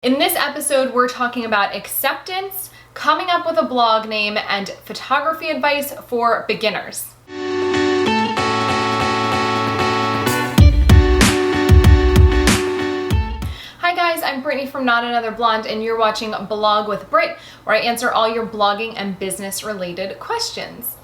In this episode, we're talking about acceptance, coming up with a blog name, and photography advice for beginners. Hi guys, I'm Brittany from Not Another Blonde, and you're watching Blog with Britt, where I answer all your blogging and business related questions.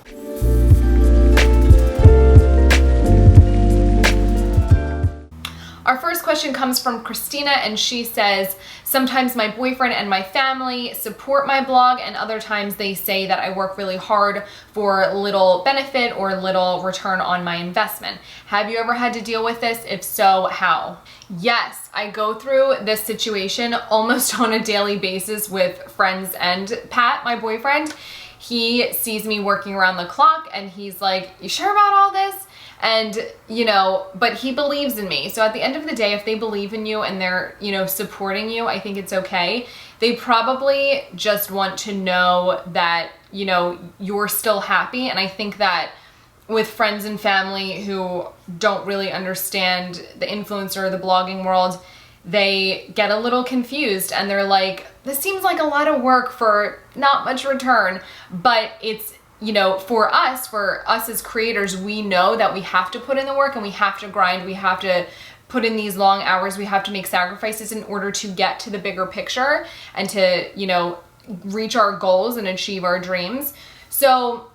Our first question comes from Christina, and she says, sometimes my boyfriend and my family support my blog, and other times they say that I work really hard for little benefit or little return on my investment. Have you ever had to deal with this? If so, how? Yes, I go through this situation almost on a daily basis with friends and Pat, my boyfriend. He sees me working around the clock and he's like, you sure about all this? And, but he believes in me. So at the end of the day, if they believe in you and they're, supporting you, I think it's okay. They probably just want to know that, you're still happy. And I think that with friends and family who don't really understand the influencer or the blogging world, they get a little confused and they're like, this seems like a lot of work for not much return, but it's, for us as creators, we know that we have to put in the work and we have to grind. We have to put in these long hours. We have to make sacrifices in order to get to the bigger picture and to, reach our goals and achieve our dreams. So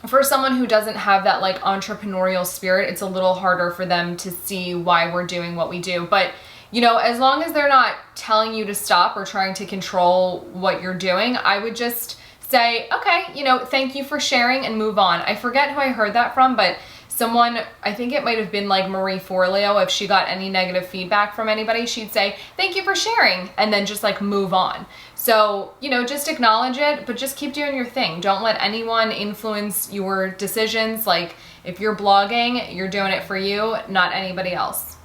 for someone who doesn't have that like entrepreneurial spirit, it's a little harder for them to see why we're doing what we do. But as long as they're not telling you to stop or trying to control what you're doing, I would just say, okay, thank you for sharing and move on. I forget who I heard that from, but someone, I think it might have been like Marie Forleo, if she got any negative feedback from anybody, she'd say, thank you for sharing, and then just like move on. So, just acknowledge it, but just keep doing your thing. Don't let anyone influence your decisions. Like if you're blogging, you're doing it for you, not anybody else.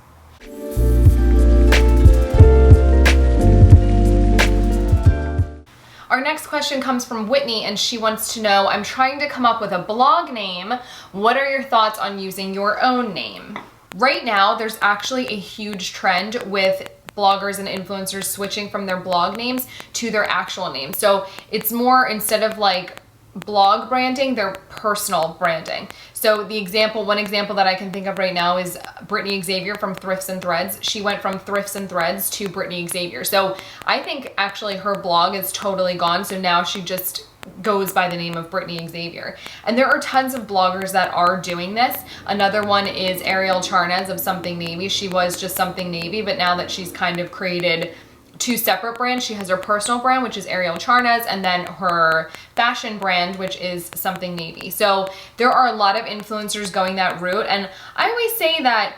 Our next question comes from Whitney, and she wants to know, I'm trying to come up with a blog name. What are your thoughts on using your own name? Right now, there's actually a huge trend with bloggers and influencers switching from their blog names to their actual names. So it's more, instead of like blog branding, their personal branding. So one example that I can think of right now is Brittany Xavier from Thrifts and Threads. She went from Thrifts and Threads to Brittany Xavier. So I think actually her blog is totally gone. So now she just goes by the name of Brittany Xavier. And there are tons of bloggers that are doing this. Another one is Ariel Charnez of Something Navy. She was just Something Navy, but now that she's kind of created two separate brands. She has her personal brand, which is Ariel Charnez, and then her fashion brand, which is Something Navy. So there are a lot of influencers going that route. And I always say that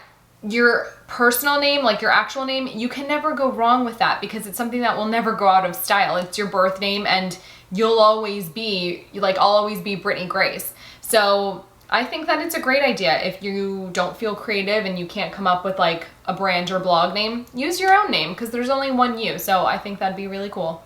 your personal name, like your actual name, you can never go wrong with that because it's something that will never go out of style. It's your birth name and you'll always be, I'll always be Brittany Grace. So I think that it's a great idea. If you don't feel creative and you can't come up with like a brand or blog name, use your own name because there's only one you. So I think that'd be really cool.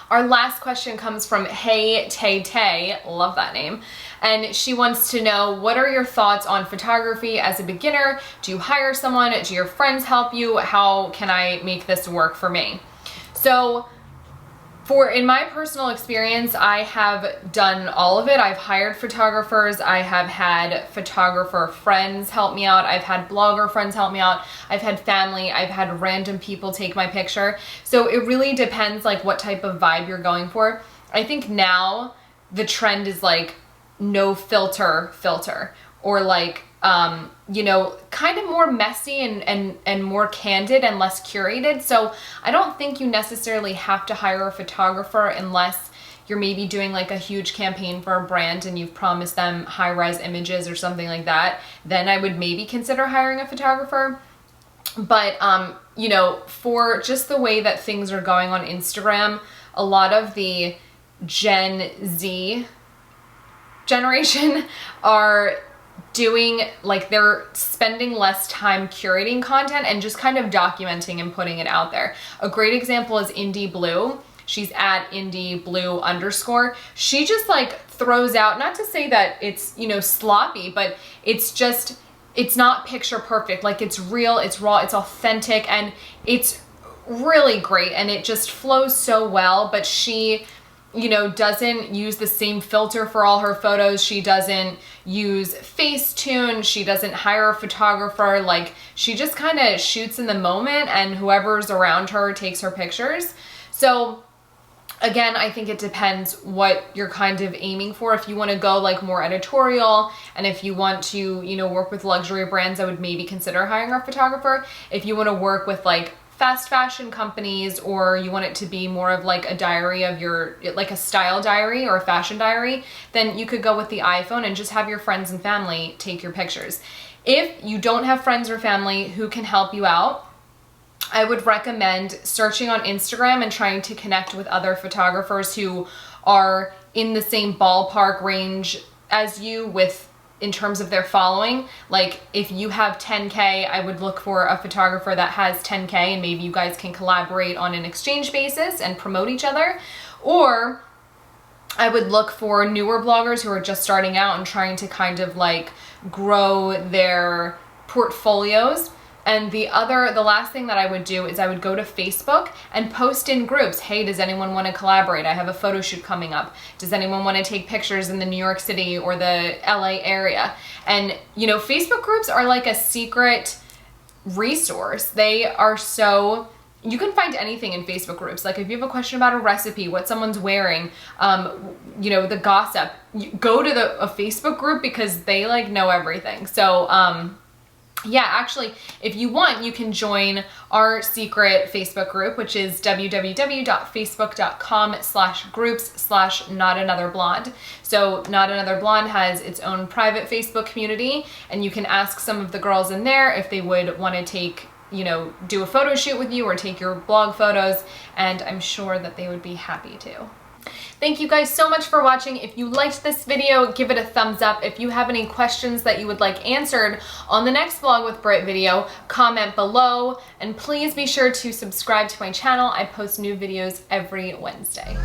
Our last question comes from Hey Tay Tay, love that name. And she wants to know, what are your thoughts on photography as a beginner? Do you hire someone? Do your friends help you? How can I make this work for me? So in my personal experience, I have done all of it. I've hired photographers. I have had photographer friends help me out. I've had blogger friends help me out. I've had family. I've had random people take my picture. So it really depends like what type of vibe you're going for. I think now the trend is like no filter, or like, kind of more messy and more candid and less curated. So I don't think you necessarily have to hire a photographer unless you're maybe doing like a huge campaign for a brand and you've promised them high-rise images or something like that. Then I would maybe consider hiring a photographer. But, for just the way that things are going on Instagram, a lot of the Gen Z generation are doing, like, they're spending less time curating content and just kind of documenting and putting it out there. A great example is Indie Blue. She's at Indie Blue _. She just like throws out, not to say that it's, sloppy, but it's just, it's not picture perfect. Like, it's real, it's raw, it's authentic, and it's really great, and it just flows so well. But she, you know, doesn't use the same filter for all her photos. She doesn't use Facetune. She doesn't hire a photographer. Like, she just kind of shoots in the moment, and whoever's around her takes her pictures. So again, I think it depends what you're kind of aiming for. If you want to go like more editorial, and if you want to, you know, work with luxury brands, I would maybe consider hiring a photographer. If you want to work with like fast fashion companies, or you want it to be more of like a diary of your, like a style diary or a fashion diary, then you could go with the iPhone and just have your friends and family take your pictures. If you don't have friends or family who can help you out, I would recommend searching on Instagram and trying to connect with other photographers who are in the same ballpark range as you in terms of their following. Like, if you have 10K, I would look for a photographer that has 10K, and maybe you guys can collaborate on an exchange basis and promote each other. Or I would look for newer bloggers who are just starting out and trying to kind of like grow their portfolios. And the last thing that I would do is I would go to Facebook and post in groups. Hey, does anyone want to collaborate? I have a photo shoot coming up. Does anyone want to take pictures in the New York City or the LA area? And, you know, Facebook groups are like a secret resource. They are so, you can find anything in Facebook groups. Like, if you have a question about a recipe, what someone's wearing, you know, the gossip, go to a Facebook group, because they like know everything. So, yeah, actually, if you want, you can join our secret Facebook group, which is www.facebook.com/groups/notanotherblonde. So Not Another Blonde has its own private Facebook community, and you can ask some of the girls in there if they would want to take, you know, do a photo shoot with you or take your blog photos, and I'm sure that they would be happy to. Thank you guys so much for watching. If you liked this video, give it a thumbs up. If you have any questions that you would like answered on the next Blog with Britt video, comment below, and please be sure to subscribe to my channel. I post new videos every Wednesday.